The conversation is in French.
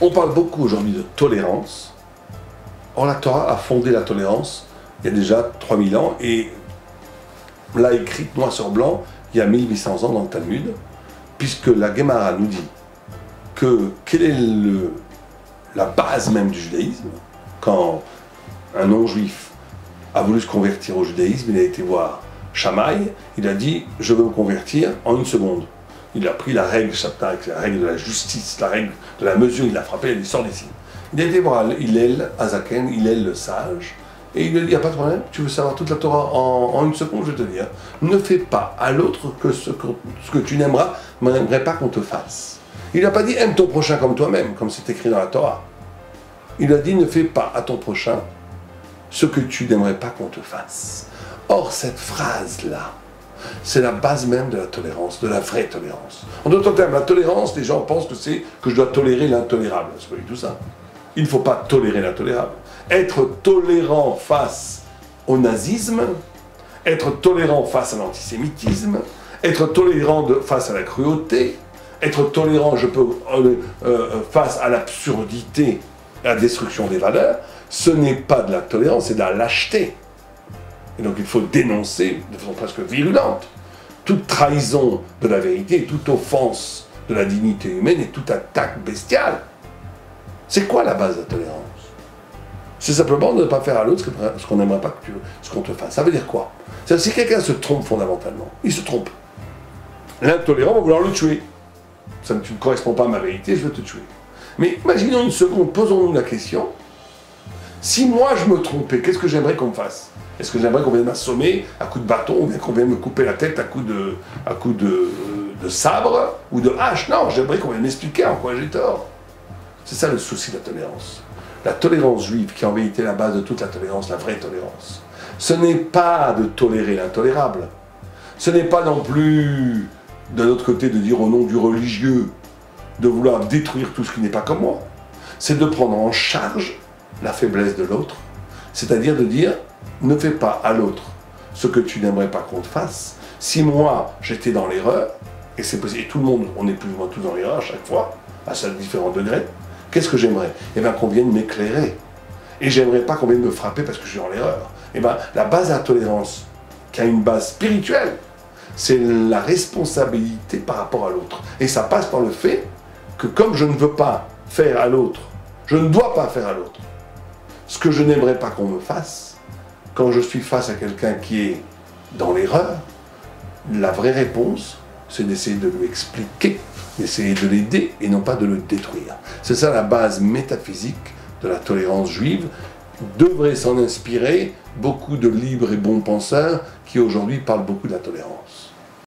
On parle beaucoup aujourd'hui de tolérance. Or, la Torah a fondé la tolérance il y a déjà 3000 ans et l'a écrite noir sur blanc il y a 1800 ans dans le Talmud, puisque la Gemara nous dit que quelle est la base même du judaïsme. Quand un non-juif a voulu se convertir au judaïsme, il a été voir Shammai, il a dit « je veux me convertir en une seconde ». Il a pris la règle Shabbat, la règle de la justice, la règle de la mesure, il l'a frappé, il a dit « sors d'ici ». Il a été voir Hillel, Azaken, Hillel le sage, et il lui a dit « il n'y a pas de problème, tu veux savoir toute la Torah en une seconde, je vais te dire. Ne fais pas à l'autre que ce que tu n'aimerais pas qu'on te fasse. » Il n'a pas dit « aime ton prochain comme toi-même », comme c'est écrit dans la Torah. Il a dit « ne fais pas à ton prochain ce que tu n'aimerais pas qu'on te fasse ». Or, cette phrase-là, c'est la base même de la tolérance, de la vraie tolérance. En d'autres termes, la tolérance, les gens pensent que c'est que je dois tolérer l'intolérable. C'est pas du tout ça. Il ne faut pas tolérer l'intolérable. Être tolérant face au nazisme, être tolérant face à l'antisémitisme, être tolérant face à la cruauté, être tolérant, face à l'absurdité et à la destruction des valeurs, ce n'est pas de la tolérance, c'est de la lâcheté. Et donc il faut dénoncer de façon presque virulente toute trahison de la vérité, toute offense de la dignité humaine et toute attaque bestiale. C'est quoi la base de la tolérance? C'est simplement de ne pas faire à l'autre ce qu'on n'aimerait pas ce qu'on te fasse. Ça veut dire quoi? C'est-à-dire si quelqu'un se trompe fondamentalement, il se trompe. L'intolérant va vouloir le tuer. Ça ne correspond pas à ma vérité, je veux te tuer. Mais imaginons une seconde, posons-nous la question. Si moi je me trompais, qu'est-ce que j'aimerais qu'on me fasse? Est-ce que j'aimerais qu'on vienne m'assommer à coups de bâton, ou bien qu'on vienne me couper la tête à coups de sabre ou de hache? Non, j'aimerais qu'on vienne m'expliquer en quoi j'ai tort. C'est ça le souci de la tolérance. La tolérance juive, qui est en vérité la base de toute la tolérance, la vraie tolérance, ce n'est pas de tolérer l'intolérable. Ce n'est pas non plus, de l'autre côté, de dire au nom du religieux, de vouloir détruire tout ce qui n'est pas comme moi. C'est de prendre en charge la faiblesse de l'autre, c'est-à-dire de dire ne fais pas à l'autre ce que tu n'aimerais pas qu'on te fasse. Si moi j'étais dans l'erreur, et c'est possible, et tout le monde, on est plus ou moins tous dans l'erreur à chaque fois, à différents degrés, qu'est-ce que j'aimerais? Eh bien qu'on vienne m'éclairer. Et j'aimerais pas qu'on vienne me frapper parce que je suis dans l'erreur. Eh bien la base de la tolérance, qui a une base spirituelle, c'est la responsabilité par rapport à l'autre. Et ça passe par le fait que comme je ne veux pas faire à l'autre, je ne dois pas faire à l'autre ce que je n'aimerais pas qu'on me fasse, quand je suis face à quelqu'un qui est dans l'erreur, la vraie réponse, c'est d'essayer de lui expliquer, d'essayer de l'aider et non pas de le détruire. C'est ça la base métaphysique de la tolérance juive. Devraient s'en inspirer beaucoup de libres et bons penseurs qui aujourd'hui parlent beaucoup de la tolérance.